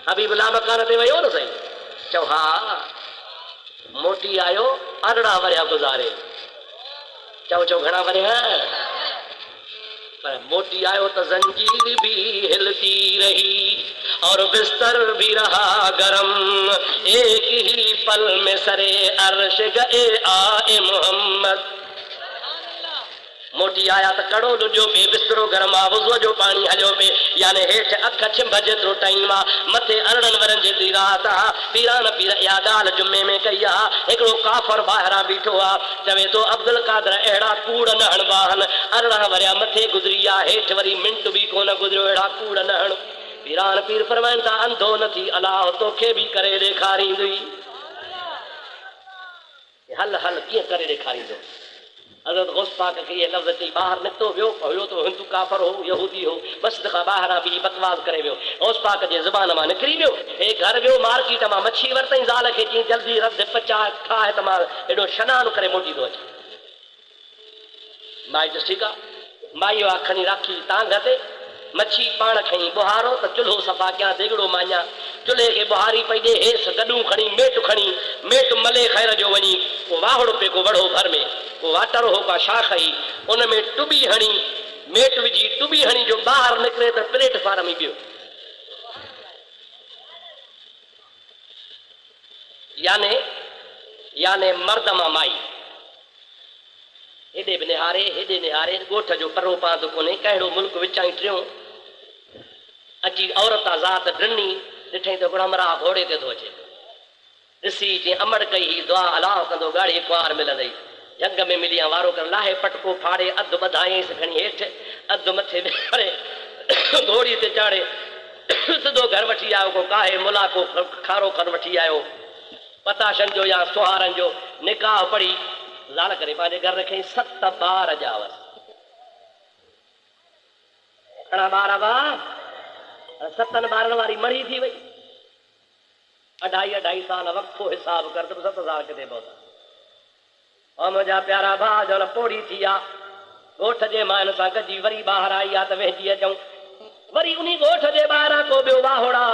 हबीबुल्लाह मकान ते वयो न सही चओ हा मोटी आयो अरड़ा वरिया गुज़ारे चओ चओ घणा वरिया पर मोटी आयो तो जंजीर भी हिलती रही और बिस्तर भी रहा गरम एक ही पल में सरे अर्श गए आए मोहम्मद मोटी आया तो कड़ो लुजो पे बिस्तरो गरम आ वुज़ू जो पानी हलियो पे याने हेठ अख छिंभ जेतिरो टाइम आ मथे अरड़न वरन जेतिरी रात आ पीरान पीर या ॻाल्हि जुमे में कई आ हिकिड़ो काफ़र ॿाहिरां बीठो आ चवे तो अब्दुल कादर अहिड़ा कूड़ न हणबा आहिनि अरड़ां वरिया मथे गुज़री आ हेठि वरी मिंट बि कोन गुज़रियो अहिड़ा कूड़ न हण पीरान पीर फरमाइनि था अंधो न थी अलाह तोखे बि करे ॾेखारींदुई हल हल कीअं करे ॾेखारींदो हज़रत गौस पाक के ये लफ्ज़ चई ॿाहिरि निकितो वियो हुयो तो हिंदू काफ़र हो यहूदी हो बसि दफ़ा ॿाहिरां बि बकवास करे वियो गौस पाक जे ज़बान मां निकिरी वियो हे घर वियो मार्केट मां मच्छी वरितई ज़ाल खे चई जल्दी रद पचा खाए त मां हेॾो सनानु करे मोटी थो अचां माई चयसि ठीकु आहे माई आहे खणी राखी तांग ते मच्छी पाण खई बुहारो त चुल्हो सफ़ा कयां देगड़ो माञा चुल्हे खे बुहारी पई ॾे हेसि गॾूं खणी मेट मले ख़ैर जो वञी को वाहड़ो पे को वड़ो भर में को वाटर हो का शाख ई उन में टुबी हणी मेट विझी टुबी हणी जो ॿाहिरि निकिरे त प्लेटफार्म ई ॿियो याने मर्द मां माई हेॾे बि निहारे ॻोठ जो परो पांधु कोन्हे कहिड़ो मुल्क विचाई टियों अची औरत ज़ात ॾिनी ॾिठई त गुणमरा घोड़े ते थो अचे ॾिसी चई अमड़ कई ही दुआ अलाह कंदो ॻाढ़ी कुंवार मिलंदई जंग में मिलिया वारो कर लाहे पटको फाड़े अधु ॿधाईंसि खणी हेठि अधु मथे करे घोड़ी ते चाढ़े सिधो घर वठी आयो को काहे मुला को खारो खन वठी आयो पताशनि जो या सुहारनि जो निकाह पढ़ी लाल करे पंहिंजे घर रखई 7 ॿार ॼावसि घणा ॿार हुआ 7 ॿारनि वारी मरी थी वई 2.5 साल वक़्फ़ो हिसाब कर त 7,000 किथे पहुता और मुंहिंजा प्यारा भाउ जो पोड़ी थी आहे ॻोठ जे मां हिन सां गॾिजी वरी ॿाहिरि आई आहे त वेहिजी अचूं वरी उन ॻोठ जे ॿाहिरां को ॿियो वाहोड़ा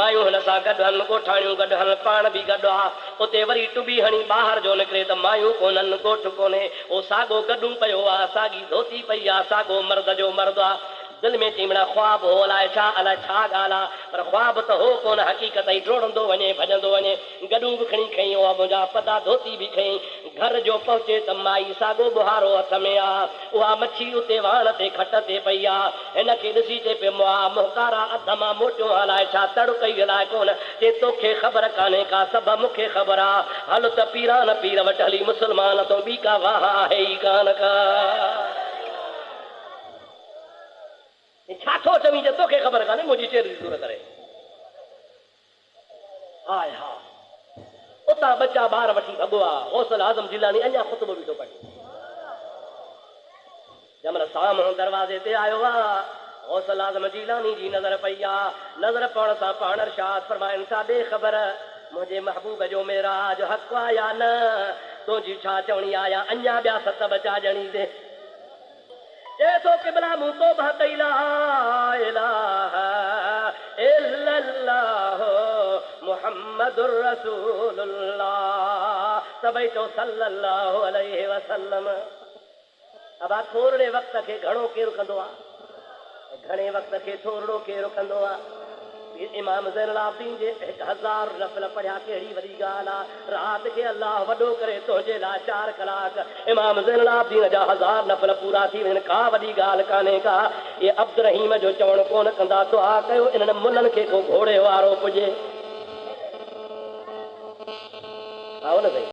मायूं हिन सां गॾु हल ॻोठाणियूं गॾु हल पाण बि गॾु आहे उते वरी टुबी हणी ॿाहिरि जो निकिरे त मायूं कोन्हनि ॻोठ कोन्हे उहो साॻो गॾूं पियो आहे साॻी धोती पई आहे साॻो मर्द जो मर्द आहे दिल में चईमड़ा ख्वाब हो अलाए छा ॻाल्हि आहे पर ख्वाब त हो कोन हक़ीक़त ई डोड़ंदो वञे भॼंदो वञे गॾूं बि खणी खईं उहा मुंहिंजा पदा धोती बि खईं घर जो पहुचे त माई साॻो बुहारो हथ में आहे उहा मच्छी उते वाण ते खट ते पई आहे हिन खे ॾिसी चए पियो मुहकारा अध मां मोटियो अलाए छा तड़ कई अलाए कोन चए तोखे ख़बर कान्हे का सभु मूंखे ख़बर आहे हल त पीरान पीर वटि हली मुस्लमान तो ॿी का वाह आहे ई कान का छा थो चवीं जे तोखे ख़बर कान्हे मुंहिंजी चेरी दूर करे हाय हा उतां बच्चा ॿार वठी भॻो आहे गौसल आज़म जिलानी अञा ख़ुतबो बीठो पढ़े जंहिंमहिल साम्हूं दरवाज़े ते आयो आहे गौसल आज़म जिलानी जी नज़र पई आहे नज़र पवण सां पाण इरशाद फरमाइनि था बेख़बर मुंहिंजे महबूब जो मेराज हक़ आहे या न तुंहिंजी छा चवणी आहे या अञा ॿिया 7 बचा ॼणी दे तो किबला मुंह तो भई ला इलाहा इल्लल्लाह मुहम्मदुर रसूलुल्लाह सभई तो सल्लल्लाहु अलैहि वसल्लम अब थोरे वक्त के घणो केरु कंदो आहे घणे वक्त के थोरो केरु कंदो आहे इमाम ज़ैनुल आबिदीन जे 1000 नफ़ल पढ़िया कहिड़ी वॾी ॻाल्हि आहे राति खे अलाह वॾो करे तुंहिंजे लाइ 4 कलाक इमाम ज़ैनुल आबिदीन जा 1000 नफ़ल पूरा थी वञनि का वॾी ॻाल्हि कान्हे का ये अब्दुर रहीम जो चवणु कोन कंदा दुआ कयो इन्हनि मुलनि खे को घोड़े वारो पुॼे